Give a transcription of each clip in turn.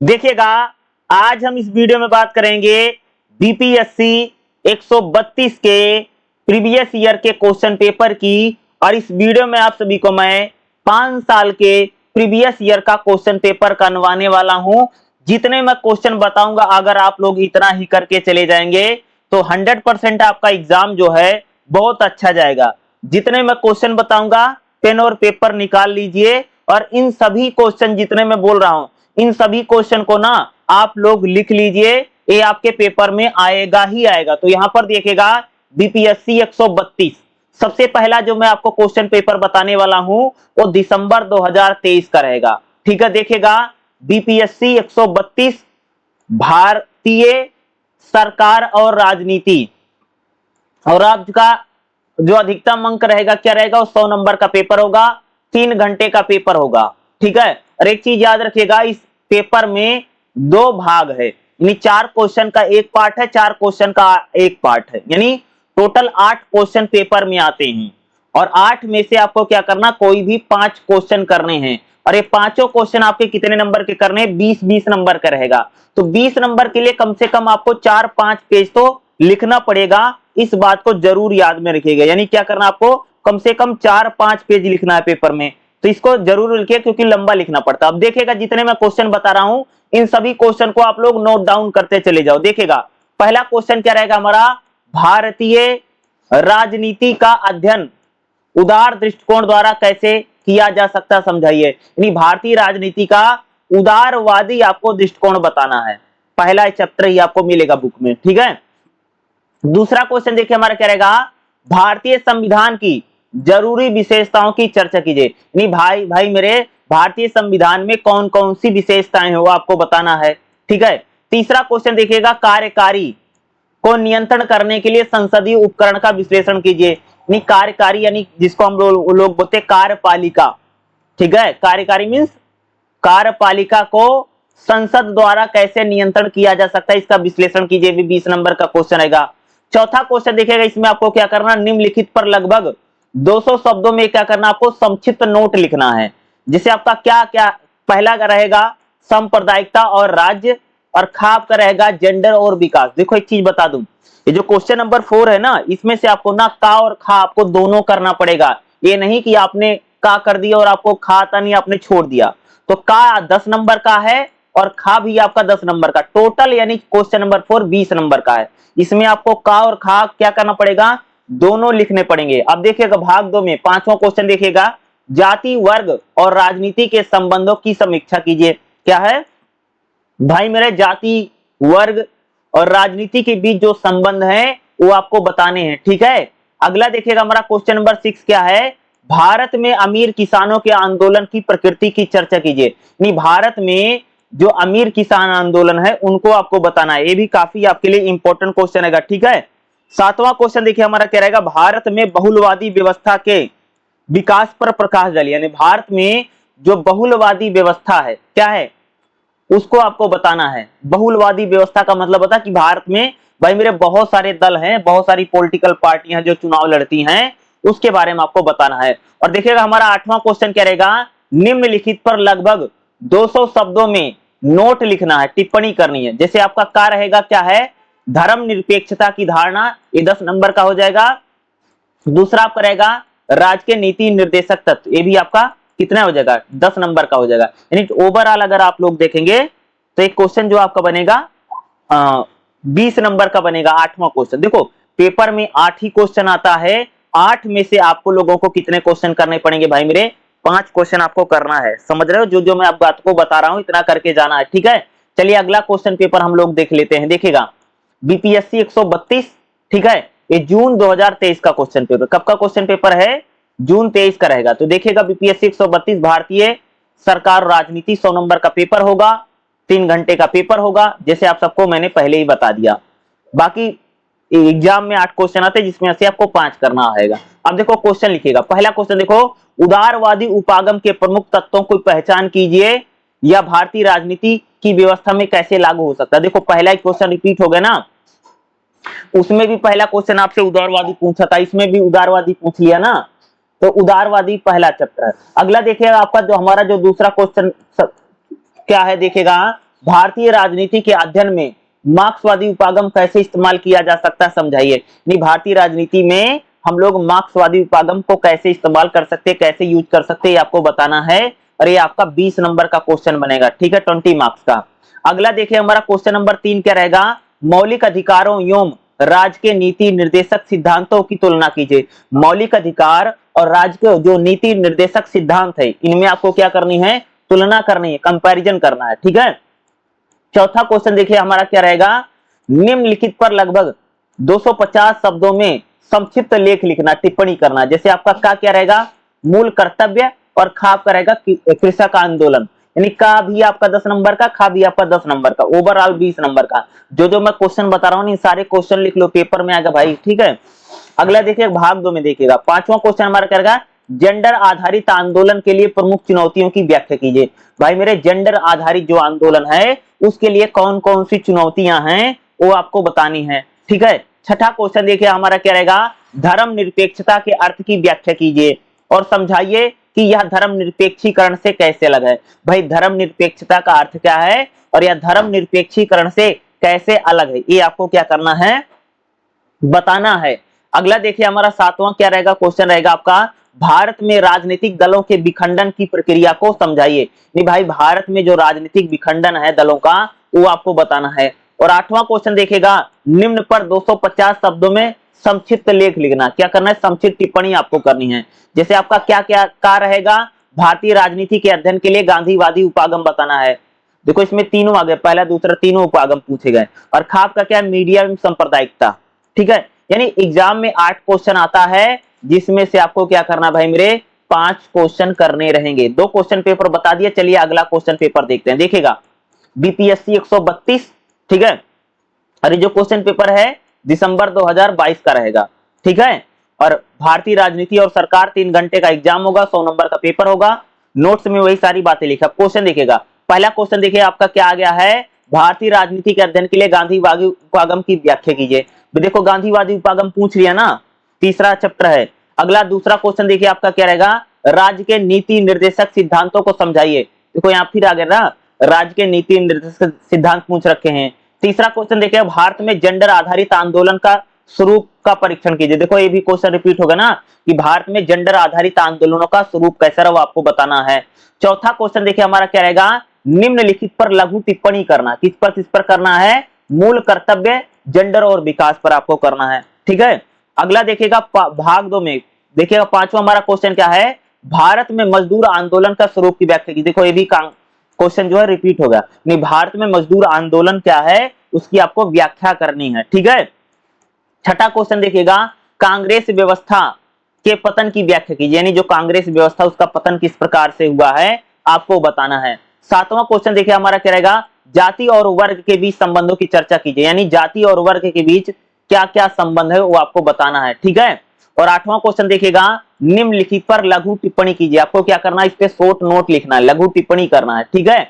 देखिएगा, आज हम इस वीडियो में बात करेंगे बीपीएससी 132 के प्रीवियस ईयर के क्वेश्चन पेपर की। और इस वीडियो में आप सभी को मैं 5 साल के प्रीवियस ईयर का क्वेश्चन पेपर करवाने वाला हूं। जितने मैं क्वेश्चन बताऊंगा, अगर आप लोग इतना ही करके चले जाएंगे तो 100% आपका एग्जाम जो है बहुत अच्छा जाएगा। जितने मैं क्वेश्चन बताऊंगा, पेन और पेपर निकाल लीजिए और इन सभी क्वेश्चन जितने मैं बोल रहा हूं, इन सभी क्वेश्चन को ना आप लोग लिख लीजिए, ये आपके पेपर में आएगा ही आएगा। तो यहां पर देखिएगा, बीपीएससी 132 सबसे पहला जो मैं आपको क्वेश्चन पेपर बताने वाला हूं वो दिसंबर 2023 का रहेगा। ठीक है, देखिएगा, बीपीएससी 132 भारतीय सरकार और राजनीति, और आपका जो अधिकतम अंक रहेगा क्या रहेगा, वो 100 नंबर का पेपर होगा, 3 घंटे का पेपर होगा। ठीक है, और एक चीज याद रखिएगा, इस पेपर में 2 भाग है, यानी 4 क्वेश्चन का एक पार्ट है, 4 क्वेश्चन का एक पार्ट है, यानी टोटल 8 क्वेश्चन पेपर में आते हैं। और 8 में से आपको क्या करना, कोई भी 5 क्वेश्चन करने हैं। और ये पांचों क्वेश्चन आपके कितने नंबर के करने हैं, 20-20 नंबर का रहेगा। तो 20 नंबर के लिए कम से कम आपको 4-5 पेज तो लिखना पड़ेगा। इस बात को जरूर याद में रखिएगा, यानी क्या करना, आपको कम से कम 4-5 पेज लिखना है पेपर में। तो इसको जरूर लिखिए क्योंकि लंबा लिखना पड़ता है। अब देखिएगा, जितने मैं क्वेश्चन बता रहा हूं इन सभी क्वेश्चन को आप लोग नोट डाउन करते चले जाओ। देखिएगा, पहला क्वेश्चन क्या रहेगा हमारा, भारतीय राजनीति का अध्ययन उदार दृष्टिकोण द्वारा कैसे किया जा सकता है, समझाइए। यानी भारतीय राजनीति का उदारवादी आपको दृष्टिकोण बताना है। पहला चैप्टर ही आपको मिलेगा बुक में। ठीक है, दूसरा क्वेश्चन देखिए हमारा क्या रहेगा, भारतीय संविधान की जरूरी विशेषताओं की चर्चा कीजिए। यानी भाई मेरे भारतीय संविधान में कौन कौन सी विशेषताएं हैं वो आपको बताना है। ठीक है, तीसरा क्वेश्चन देखिएगा, कार्यकारी को नियंत्रण करने के लिए संसदीय उपकरण का विश्लेषण कीजिए। यानी कार्यकारी, यानी जिसको हम लोग बोलते हैं कार्यपालिका। ठीक है, कार्यकारी मीन्स कार्यपालिका को संसद द्वारा कैसे नियंत्रण किया जा सकता है, इसका विश्लेषण कीजिए, भी 20 नंबर का क्वेश्चन रहेगा। चौथा क्वेश्चन देखिएगा, इसमें आपको क्या करना, निम्नलिखित पर लगभग 200 शब्दों में क्या करना, आपको संक्षिप्त नोट लिखना है। जिसे आपका क्या क्या पहला का रहेगा, सांप्रदायिकता और राज्य, और खा आपका रहेगा जेंडर और विकास। देखो एक चीज बता दूं, ये जो क्वेश्चन नंबर 4 है ना, इसमें से आपको ना का और खा आपको दोनों करना पड़ेगा। ये नहीं कि आपने का कर दिया और आपको खा आता नहीं, आपने छोड़ दिया। तो का 10 नंबर का है और खा भी आपका 10 नंबर का, टोटल यानी क्वेश्चन नंबर 4 20 नंबर का है। इसमें आपको का और खा क्या करना पड़ेगा, दोनों लिखने पड़ेंगे। अब देखिएगा भाग 2 में 5वां क्वेश्चन देखिएगा, जाति वर्ग और राजनीति के संबंधों की समीक्षा कीजिए। क्या है भाई मेरे, जाति वर्ग और राजनीति के बीच जो संबंध है वो आपको बताने हैं। ठीक है, अगला देखिएगा हमारा क्वेश्चन नंबर 6 क्या है, भारत में अमीर किसानों के आंदोलन की प्रकृति की चर्चा कीजिए। नहीं, भारत में जो अमीर किसान आंदोलन है उनको आपको बताना है। ये भी काफी आपके लिए इंपॉर्टेंट क्वेश्चन है। ठीक है, 7वां क्वेश्चन देखिए हमारा क्या रहेगा, भारत में बहुलवादी व्यवस्था के विकास पर प्रकाश डालिए। यानी भारत में जो बहुलवादी व्यवस्था है क्या है, उसको आपको बताना है। बहुलवादी व्यवस्था का मतलब होता है कि भारत में भाई मेरे बहुत सारे दल हैं, बहुत सारी पॉलिटिकल पार्टियां जो चुनाव लड़ती हैं, उसके बारे में आपको बताना है। और देखिएगा हमारा 8वां क्वेश्चन क्या रहेगा, निम्नलिखित पर लगभग 200 शब्दों में नोट लिखना है, टिप्पणी करनी है। जैसे आपका का रहेगा क्या है, धर्मनिरपेक्षता की धारणा, ये 10 नंबर का हो जाएगा। दूसरा आपका रहेगा राजकीय नीति निर्देशक तत्व, ये भी आपका कितना हो जाएगा, 10 नंबर का हो जाएगा। यानी ओवरऑल अगर आप लोग देखेंगे तो एक क्वेश्चन जो आपका बनेगा 20 नंबर का बनेगा। 8वां क्वेश्चन देखो, पेपर में 8 ही क्वेश्चन आता है, 8 में से आपको लोगों को कितने क्वेश्चन करने पड़ेंगे भाई मेरे, 5 क्वेश्चन आपको करना है। समझ रहे हो, जो जो मैं आप बात को बता रहा हूं इतना करके जाना है। ठीक है, चलिए अगला क्वेश्चन पेपर हम लोग देख लेते हैं। देखिएगा बीपीएससी 132, ठीक है, ये जून 2023 का क्वेश्चन पेपर, कब का क्वेश्चन पेपर है, जून 23 का रहेगा। तो देखिएगा बीपीएससी 132 भारतीय सरकार राजनीति 100 नंबर का पेपर होगा, 3 घंटे का पेपर होगा, जैसे आप सबको मैंने पहले ही बता दिया। बाकी एग्जाम में 8 क्वेश्चन आते हैं जिसमें से आपको 5 करना आएगा। अब देखो क्वेश्चन लिखिएगा, पहला क्वेश्चन देखो, उदारवादी उपागम के प्रमुख तत्वों को पहचान कीजिए, या भारतीय राजनीति की व्यवस्था में कैसे लागू हो सकता है। देखो पहला ही क्वेश्चन रिपीट हो गया ना, उसमें भी पहला क्वेश्चन आपसे उदारवादी पूछा था, इसमें भी उदारवादी पूछ लिया ना, तो उदारवादी पहला चैप्टर है। अगला देखिएगा आपका जो हमारा जो दूसरा क्वेश्चन क्या है, देखिएगा भारतीय राजनीति के अध्ययन में मार्क्सवादी उपागम कैसे इस्तेमाल किया जा सकता है, समझाइए। नहीं, भारतीय राजनीति में हम लोग मार्क्सवादी उपागम को कैसे इस्तेमाल कर सकते हैं, कैसे यूज कर सकते हैं, ये आपको बताना है। और ये आपका 20 नंबर का क्वेश्चन बनेगा, ठीक है, 20 मार्क्स का। अगला देखिए हमारा क्वेश्चन नंबर 3 क्या रहेगा, मौलिक अधिकारों एवं राज्य के नीति निर्देशक सिद्धांतों की तुलना कीजिए। मौलिक अधिकार और राज्य के जो नीति निर्देशक सिद्धांत है, इनमें आपको क्या करनी है, तुलना करनी है, कंपैरिजन करना है, ठीक है। चौथा क्वेश्चन देखिए हमारा क्या रहेगा, निम्नलिखित पर लगभग 250 शब्दों में संक्षिप्त लेख लिखना, टिप्पणी करना। जैसे आपका का क्या रहेगा, मूल कर्तव्य, और खा आपका रहेगा कृषक आंदोलन। यानी का भी आपका 10 नंबर का, खा भी आपका 10 नंबर का, ओवरऑल 20 नंबर का। जो जो मैं क्वेश्चन बता रहा हूँ, सारे क्वेश्चन लिख लो, पेपर में आएगा भाई, ठीक है। अगला देखिए भाग 2 में देखिएगा, 5वां क्वेश्चन हमारा क्या रहेगा, जेंडर आधारित आंदोलन के लिए प्रमुख चुनौतियों की व्याख्या कीजिए। भाई मेरे जेंडर आधारित जो आंदोलन है उसके लिए कौन कौन सी चुनौतियां हैं वो आपको बतानी है, ठीक है। छठा क्वेश्चन देखिए हमारा क्या रहेगा, धर्म निरपेक्षता के अर्थ की व्याख्या कीजिए और समझाइए कि यह धर्म निरपेक्षीकरण से कैसे अलग है। भाई धर्म निरपेक्षता का अर्थ क्या है और यह धर्म निरपेक्षीकरण से कैसे अलग है, ये आपको क्या करना है, बताना है। अगला देखिए हमारा 7वां क्या रहेगा, क्वेश्चन रहेगा आपका, भारत में राजनीतिक दलों के विखंडन की प्रक्रिया को समझाइए। नहीं भाई, भारत में जो राजनीतिक विखंडन है दलों का, वो आपको बताना है। और 8वां क्वेश्चन देखेगा, निम्न पर 250 शब्दों में संक्षिप्त लेख लिखना। क्या करना है, संक्षिप्त टिप्पणी आपको करनी है। जैसे आपका क्या क्या का रहेगा, भारतीय राजनीति के अध्ययन के लिए गांधीवादी उपागम बताना है। देखो इसमें तीनों आ गए, पहला दूसरा तीनों उपागम पूछे गए। और खाप का क्या, मीडिया एवं सांप्रदायिकता, ठीक है। यानी एग्जाम में 8 क्वेश्चन आता है, जिसमें से आपको क्या करना भाई मेरे, 5 क्वेश्चन करने रहेंगे। 2 क्वेश्चन पेपर बता दिए, चलिए अगला क्वेश्चन पेपर देखते हैं। देखिएगा बीपीएससी 132, ठीक है। और ये जो क्वेश्चन पेपर है दिसंबर 2022 का रहेगा, ठीक है। और भारतीय राजनीति और सरकार 3 घंटे का एग्जाम होगा, 100 नंबर का पेपर होगा। नोट्स में वही सारी बातें लिखा। क्वेश्चन देखिएगा, पहला क्वेश्चन देखिए आपका क्या आ गया है, भारतीय राजनीति के अध्ययन के लिए गांधीवादी उपागम की व्याख्या कीजिए। देखो गांधीवादी उपागम पूछ लिया ना, तीसरा चैप्टर है। अगला दूसरा क्वेश्चन देखिए आपका क्या रहेगा, राज्य के नीति निर्देशक सिद्धांतों को समझाइए। देखो यहाँ फिर आ गया ना, राज्य के नीति निर्देशक सिद्धांत पूछ रखे हैं। तीसरा क्वेश्चन देखिए, भारत में जेंडर आधारित आंदोलन का स्वरूप का परीक्षण कीजिए। देखो ये भी क्वेश्चन रिपीट होगा ना, कि भारत में जेंडर आधारित आंदोलनों का स्वरूप कैसा रहा वो आपको बताना है। चौथा क्वेश्चन देखिए हमारा क्या रहेगा, निम्नलिखित पर लघु टिप्पणी करना। किस पर करना है, मूल कर्तव्य, जेंडर और विकास पर आपको करना है, ठीक है। अगला देखिएगा भाग 2 में देखिएगा, 5वां हमारा क्वेश्चन क्या है, भारत में मजदूर आंदोलन का स्वरूप की व्याख्या की। देखो ये भी क्वेश्चन जो है रिपीट होगा। नहीं, भारत में मजदूर आंदोलन क्या है उसकी आपको व्याख्या करनी है, ठीक है। छठा क्वेश्चन देखिएगा, कांग्रेस व्यवस्था के पतन की व्याख्या कीजिए। यानी जो कांग्रेस व्यवस्था उसका पतन किस प्रकार से हुआ है आपको बताना है। 7वां क्वेश्चन देखिए हमारा क्या रहेगा, जाति और वर्ग के बीच संबंधों की चर्चा कीजिए। यानी जाति और वर्ग के बीच क्या क्या संबंध है वो आपको बताना है, ठीक है। और 8वां क्वेश्चन देखिएगा, निम्नलिखित पर लघु टिप्पणी कीजिए। आपको क्या करना है, इस पे शॉर्ट नोट लिखना है, लघु टिप्पणी करना है, ठीक है।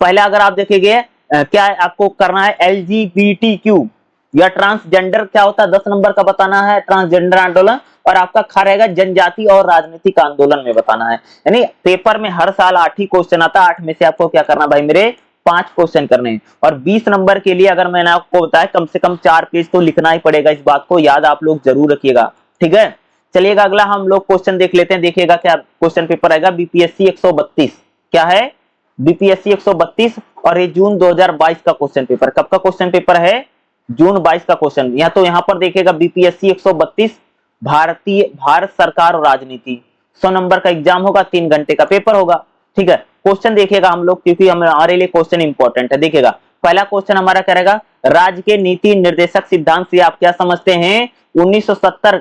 पहले अगर आप देखेंगे क्या आपको करना है, LGBTQ या ट्रांसजेंडर क्या होता है 10 नंबर का बताना है, ट्रांसजेंडर आंदोलन। और आपका खा रहेगा जनजाति और राजनीतिक आंदोलन में बताना है। यानी पेपर में हर साल 8 ही क्वेश्चन आता है, 8 में से आपको क्या करना भाई मेरे, 5 क्वेश्चन करने हैं। और 20 नंबर के लिए अगर मैंने आपको बताया कम से कम 4 पेज तो लिखना ही पड़ेगा, इस बात को याद आप लोग जरूर रखिएगा, ठीक है। चलिएगा अगला हम लोग क्वेश्चन देख लेते हैं। देखिएगा क्या क्वेश्चन पेपर आएगा, बीपीएससी 132 क्या है, बीपीएससी 132। और ये जून 2022 का क्वेश्चन पेपर, कब का क्वेश्चन पेपर है, जून 22 का क्वेश्चन। या तो यहाँ पर देखिएगा बीपीएससी 132 भारत सरकार और राजनीति, 100 नंबर का एग्जाम होगा, 3 घंटे का पेपर होगा, ठीक है। क्वेश्चन देखिएगा हम लोग, क्योंकि हमारे लिए क्वेश्चन इंपॉर्टेंट है। देखिएगा पहला क्वेश्चन हमारा क्या रहेगा, राज्य के नीति निर्देशक सिद्धांत से आप क्या समझते हैं, 1970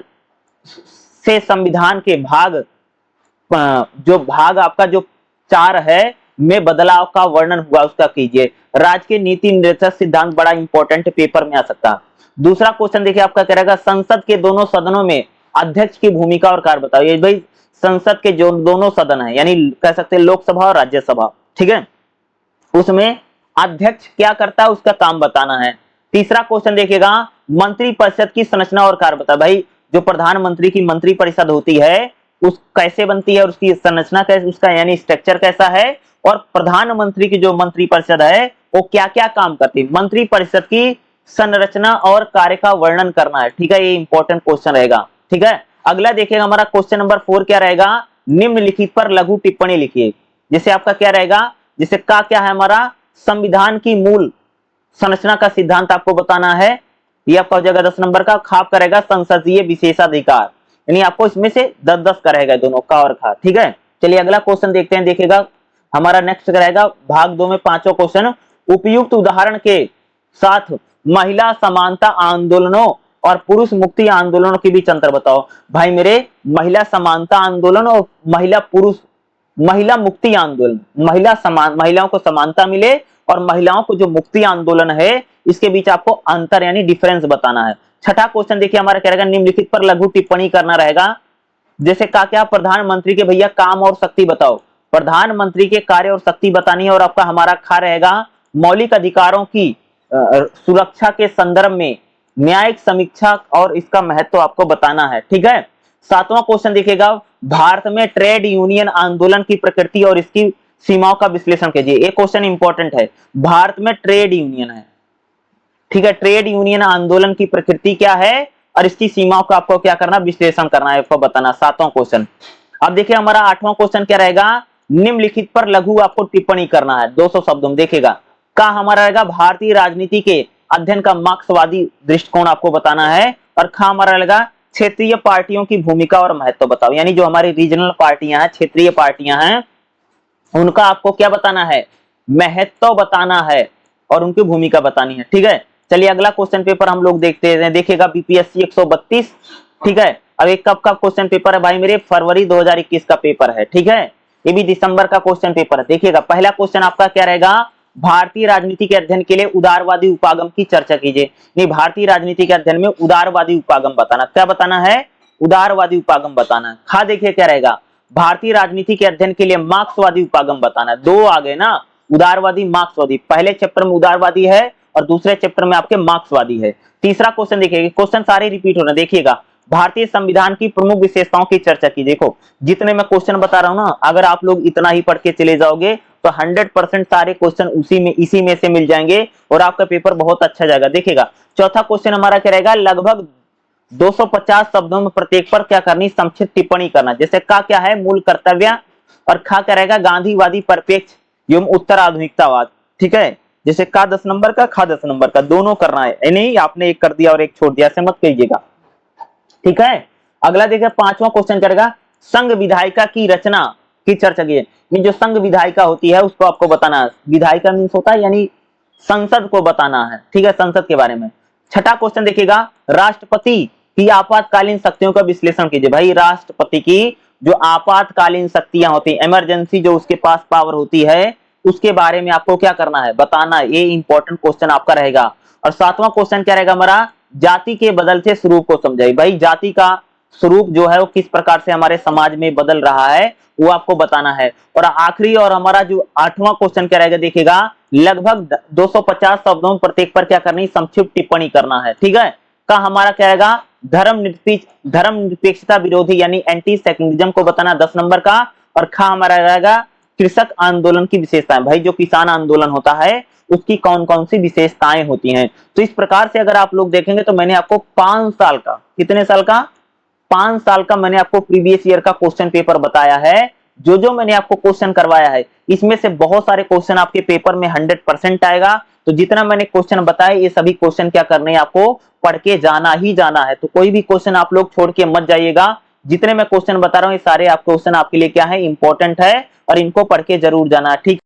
से संविधान के भाग जो भाग आपका जो 4 है में बदलाव का वर्णन हुआ उसका कीजिए। राज्य के नीति निर्देशक सिद्धांत बड़ा इंपॉर्टेंट पेपर में आ सकता है। दूसरा क्वेश्चन देखिए आपका क्या रहेगा, संसद के दोनों सदनों में अध्यक्ष की भूमिका और कार्य बताओ। ये भाई संसद के जो दोनों सदन है, यानी कह सकते हैं लोकसभा और राज्यसभा, ठीक है, उसमें अध्यक्ष क्या करता है उसका काम बताना है। तीसरा क्वेश्चन देखिएगा, मंत्रिपरिषद की संरचना और कार्य बताओ। भाई जो प्रधानमंत्री की मंत्रिपरिषद होती है उस कैसे बनती है और उसकी संरचना कैसे, उसका यानी स्ट्रक्चर कैसा है, और प्रधानमंत्री की जो मंत्रिपरिषद है वो क्या क्या काम करती है, मंत्री परिषद की संरचना और कार्य का वर्णन करना है। ठीक है, ये इंपॉर्टेंट क्वेश्चन रहेगा। ठीक है, अगला देखिएगा हमारा क्वेश्चन नंबर 4 क्या रहेगा, निम्नलिखित पर लघु टिप्पणी लिखिए। जैसे आपका क्या रहेगा, जैसे का क्या है हमारा, संविधान की मूल संरचना का सिद्धांत आपको बताना है, ये आपका हो जाएगा 10 नंबर का। खाप करेगा संसदीय विशेषाधिकार, यानी आपको इसमें से 10-10 का रहेगा दोनों का और खा। ठीक है, चलिए अगला क्वेश्चन देखते हैं। देखिएगा हमारा नेक्स्ट रहेगा भाग 2 में पांचों क्वेश्चन, उपयुक्त उदाहरण के साथ महिला समानता आंदोलनों और पुरुष मुक्ति आंदोलनों के बीच अंतर बताओ। भाई मेरे, महिला समानता आंदोलन और महिला मुक्ति आंदोलन, महिलाओं को समानता मिले और महिलाओं को जो मुक्ति आंदोलन है इसके बीच आपको अंतर यानी डिफरेंस बताना है। छठा क्वेश्चन देखिए हमारा क्या रहेगा, निम्नलिखित पर लघु टिप्पणी करना रहेगा। जैसे क्या प्रधानमंत्री के भैया काम और शक्ति बताओ, प्रधानमंत्री के कार्य और शक्ति बतानी है। और आपका हमारा खा रहेगा मौलिक अधिकारों की सुरक्षा के संदर्भ में न्यायिक समीक्षा और इसका महत्व आपको बताना है। ठीक है, सातवां क्वेश्चन देखिएगा, भारत में ट्रेड यूनियन आंदोलन की प्रकृति और इसकी सीमाओं का विश्लेषण कीजिए। ये क्वेश्चन इंपॉर्टेंट है, भारत में ट्रेड यूनियन है। ठीक है, ट्रेड यूनियन आंदोलन की प्रकृति क्या है और इसकी सीमाओं का आपको क्या करना, विश्लेषण करना है, आपको बताना। सातवां क्वेश्चन। अब देखिए हमारा आठवां क्वेश्चन क्या रहेगा, निम्नलिखित पर लघु आपको टिप्पणी करना है 200 शब्दों में। देखिएगा का हमारा रहेगा, भारतीय राजनीति के अध्ययन का मार्क्सवादी दृष्टिकोण आपको बताना है। और खा हमारा रहेगा, क्षेत्रीय पार्टियों की भूमिका और महत्व बताओ, यानी जो हमारी रीजनल पार्टियां हैं, क्षेत्रीय पार्टियां हैं, उनका आपको क्या बताना है, महत्व बताना है और उनकी भूमिका बतानी है। ठीक है, चलिए अगला क्वेश्चन पेपर हम लोग देखते हैं। देखिएगा बीपीएससी 132। ठीक है, अब एक कब का क्वेश्चन पेपर है भाई मेरे, फरवरी 2021 का पेपर है। ठीक है, ये भी दिसंबर का क्वेश्चन पेपर है। देखिएगा पहला क्वेश्चन आपका क्या रहेगा, भारतीय राजनीति के अध्ययन के लिए उदारवादी उपागम की चर्चा कीजिए। नहीं, भारतीय राजनीति के अध्ययन में उदारवादी उपागम बताना, क्या बताना है, उदारवादी उपागम बताना है। खा देखिए क्या रहेगा, भारतीय राजनीति के अध्ययन के लिए मार्क्सवादी उपागम बताना है। दो आ गए ना, उदारवादी मार्क्सवादी, पहले चैप्टर में उदारवादी है और दूसरे चैप्टर में आपके मार्क्सवादी है। तीसरा क्वेश्चन देखिएगा, क्वेश्चन सारे रिपीट हो रहे हैं। देखिएगा भारतीय संविधान की प्रमुख विशेषताओं की चर्चा की। देखो जितने मैं क्वेश्चन बता रहा हूं ना, अगर आप लोग इतना ही पढ़ के चले जाओगे तो 100% सारे क्वेश्चन इसी में से मिल जाएंगे और आपका पेपर बहुत अच्छा जाएगा। देखिएगा चौथा क्वेश्चन हमारा क्या रहेगा, लगभग 250 शब्दों में प्रत्येक पर क्या करनी, संक्षिप्त टिप्पणी करना। जैसे का क्या है, मूल कर्तव्य, और खा क्या रहेगा, गांधीवादी परिप्रेक्ष्य एवं उत्तर आधुनिकतावाद। ठीक है, जैसे का 10 नंबर का, खा 10 नंबर का, दोनों करना है, नहीं आपने एक कर दिया और एक छोड़ दिया, ऐसे मत कीजिएगा। ठीक है, अगला देखिए पांचवा क्वेश्चन करेगा, संघ विधायिका की रचना की चर्चा की। जो संघ विधायिका होती है उसको आपको बताना है। विधायिका मीन्स होता है यानी संसद को बताना है। ठीक है, संसद के बारे में। छठा क्वेश्चन देखिएगा, राष्ट्रपति की आपातकालीन शक्तियों का विश्लेषण कीजिए। भाई राष्ट्रपति की जो आपातकालीन शक्तियां होती है, इमरजेंसी जो उसके पास पावर होती है, उसके बारे में आपको क्या करना है, बताना है। ये इंपॉर्टेंट क्वेश्चन आपका रहेगा। और सातवां क्वेश्चन क्या रहेगा हमारा, जाति के बदलते स्वरूप को समझाइए। भाई जाति का स्वरूप जो है वो किस प्रकार से हमारे समाज में बदल रहा है वो आपको बताना है। और आखिरी और हमारा जो आठवां क्वेश्चन क्या रहेगा, देखिएगा लगभग 250 शब्दों में प्रत्येक पर क्या करनी, संक्षिप्त टिप्पणी करना है। ठीक है, का हमारा क्या रहेगा, धर्म निरपेक्षता विरोधी यानी एंटी सेक्युलरिज्म को बताना 10 नंबर का। और खा हमारा रहेगा कृषक आंदोलन की विशेषताएं। भाई जो किसान आंदोलन होता है उसकी कौन कौन सी विशेषताएं होती हैं। तो इस प्रकार से अगर आप लोग देखेंगे तो मैंने आपको 5 साल का, कितने साल का, 5 साल का मैंने आपको प्रीवियस ईयर का क्वेश्चन पेपर बताया है। जो मैंने आपको क्वेश्चन करवाया है इसमें से बहुत सारे क्वेश्चन आपके पेपर में 100% आएगा। तो जितना मैंने क्वेश्चन बताया ये सभी क्वेश्चन क्या करने हैं, आपको पढ़ के जाना ही जाना है। तो कोई भी क्वेश्चन आप लोग छोड़ के मत जाइएगा। जितने मैं क्वेश्चन बता रहा हूँ ये सारे आप क्वेश्चन आपके लिए क्या है, इंपॉर्टेंट है और इनको पढ़ के जरूर जाना। ठीक।